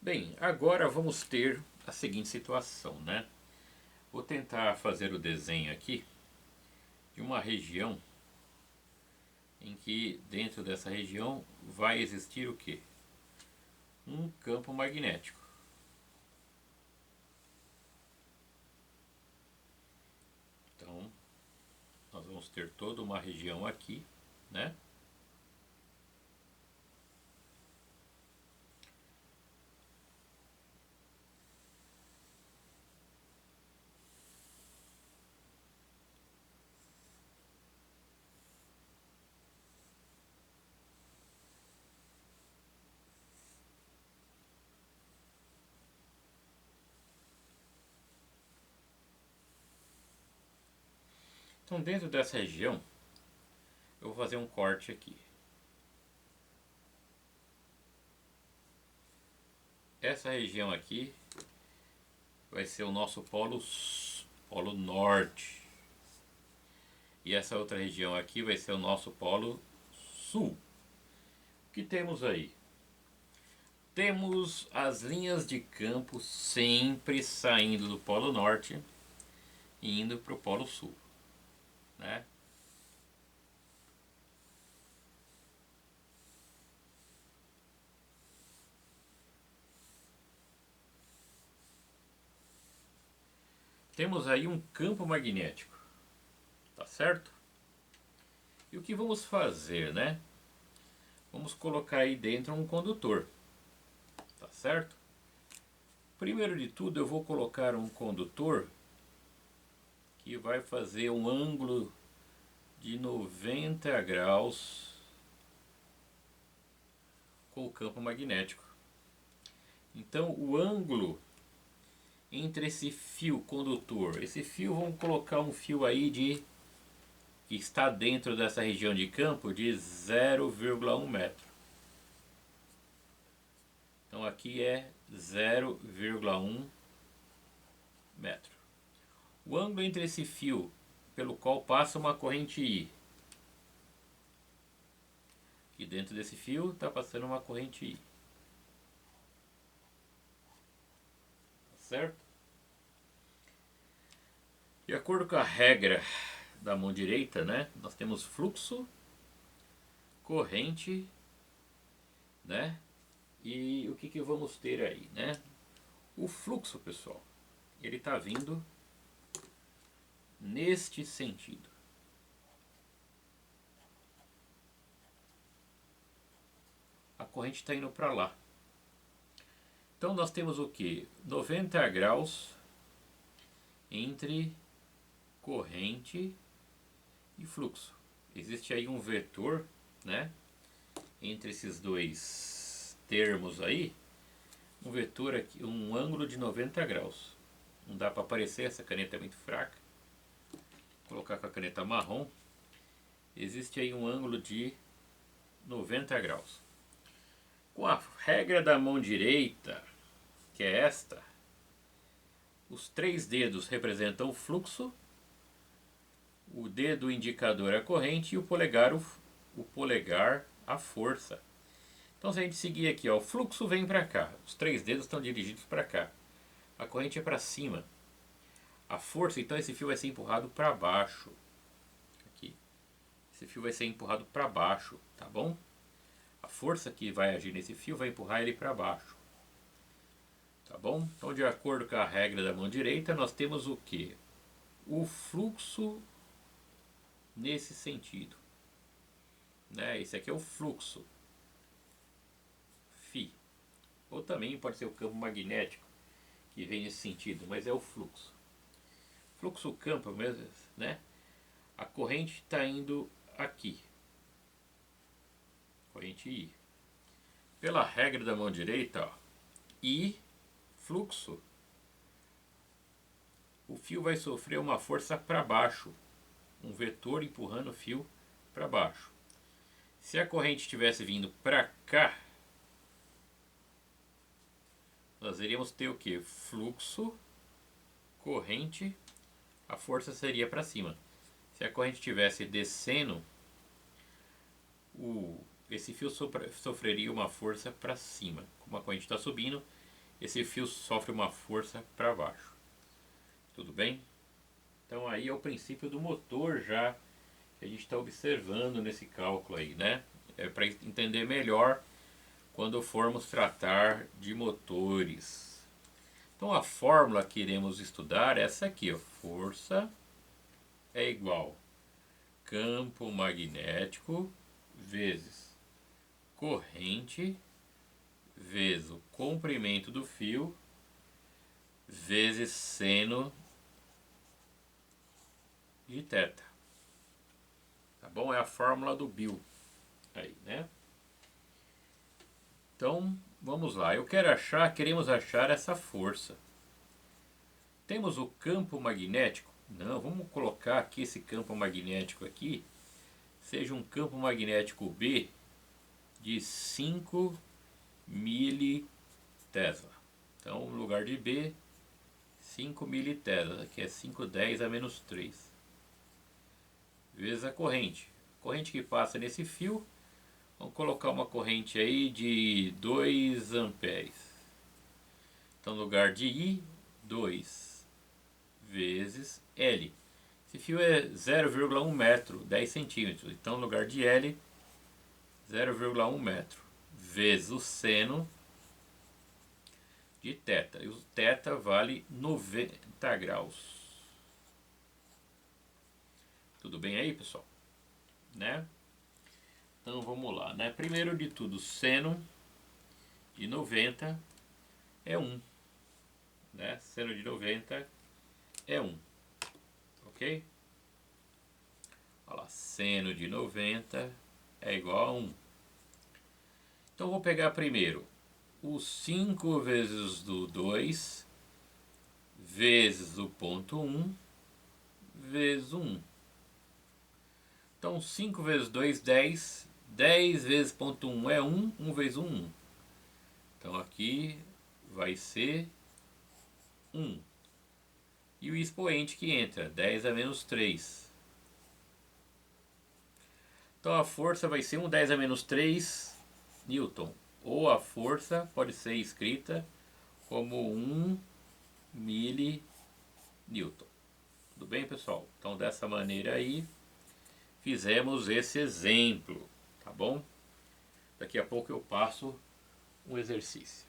Bem, agora vamos ter a seguinte situação, né? Vou tentar fazer o desenho aqui de uma região em que dentro dessa região vai existir o quê? Um campo magnético. Então, nós vamos ter toda uma região aqui, né? Então, dentro dessa região, eu vou fazer um corte aqui. Essa região aqui vai ser o nosso polo norte. E essa outra região aqui vai ser o nosso polo sul. O que temos aí? Temos as linhas de campo sempre saindo do polo norte e indo para o polo sul, né? Temos aí um campo magnético, tá certo? E o que vamos fazer, né? Vamos colocar aí dentro um condutor, tá certo? Primeiro de tudo, eu vou colocar um condutor que vai fazer um ângulo de 90 graus com o campo magnético. Então, o ângulo entre esse fio condutor, esse fio, vamos colocar um fio aí que está dentro dessa região de campo de 0,1 metro. Então aqui é 0,1 metro. O ângulo entre esse fio pelo qual passa uma corrente I. E dentro desse fio está passando uma corrente I. Tá certo? De acordo com a regra da mão direita, né? Nós temos fluxo, corrente, né? E o que vamos ter aí, né? O fluxo, pessoal, ele está vindo neste sentido. A corrente está indo para lá. Então nós temos o que? 90 graus entre corrente e fluxo. Existe aí um vetor, né? Entre esses dois termos aí, um vetor aqui, um ângulo de 90 graus. Não dá para aparecer, essa caneta é muito fraca. Vou colocar com a caneta marrom. Existe aí um ângulo de 90 graus. Com a regra da mão direita, que é esta, os três dedos representam o fluxo, o dedo indicador a corrente e o polegar a força. Então se a gente seguir aqui, ó, o fluxo vem para cá, os três dedos estão dirigidos para cá, a corrente é para cima, a força, então esse fio vai ser empurrado para baixo, aqui, esse fio vai ser empurrado para baixo, tá bom? A força que vai agir nesse fio vai empurrar ele para baixo, tá bom? Então, de acordo com a regra da mão direita, nós temos o que? O fluxo nesse sentido, né? Esse aqui é o fluxo, Φ. Ou também pode ser o campo magnético que vem nesse sentido, mas é o fluxo. Fluxo campo mesmo, né? A corrente está indo aqui, corrente I. Pela regra da mão direita, ó, I, fluxo, o fio vai sofrer uma força para baixo, um vetor empurrando o fio para baixo. Se a corrente estivesse vindo para cá, nós iríamos ter o que? Fluxo, corrente, a força seria para cima. Se a corrente estivesse descendo, esse fio sofreria uma força para cima. Como a corrente está subindo, esse fio sofre uma força para baixo. Tudo bem? Então aí é o princípio do motor já que a gente está observando nesse cálculo aí, né? É para entender melhor quando formos tratar de motores. Então a fórmula que iremos estudar é essa aqui, ó. Força é igual campo magnético vezes corrente vezes o comprimento do fio vezes seno de θ. Tá bom? É a fórmula do Bill aí, né? Então, vamos lá. Queremos achar essa força. Temos o campo magnético? Não, vamos colocar aqui esse campo magnético aqui, seja um campo magnético B de 5 militesla. Então, no lugar de B, 5 militesla, que é 510 a menos 3. Vezes a corrente. Corrente que passa nesse fio, vamos colocar uma corrente aí de 2 amperes. Então, no lugar de I, 2 vezes L. Esse fio é 0,1 metro, 10 centímetros. Então, no lugar de L, 0,1 metro. Vezes o seno de θ. E o θ vale 90 graus. Tudo bem aí, pessoal? Né? Então, vamos lá, né? Primeiro de tudo, seno de 90 é 1. Né? Seno de 90 é 1. Ok? Olha lá, seno de 90 é igual a 1. Então, vou pegar primeiro o 5 vezes do 2 vezes o ponto 1 vezes o 1. Então, 5 vezes 2, 10. 10 vezes ponto 1 é 1. 1 vezes 1, 1. Então, aqui vai ser 1. E o expoente que entra, 10 a menos 3. Então, a força vai ser 10 a menos 3 newton. Ou a força pode ser escrita como 1 milnewton. Tudo bem, pessoal? Então, dessa maneira aí, fizemos esse exemplo, tá bom? Daqui a pouco eu passo um exercício.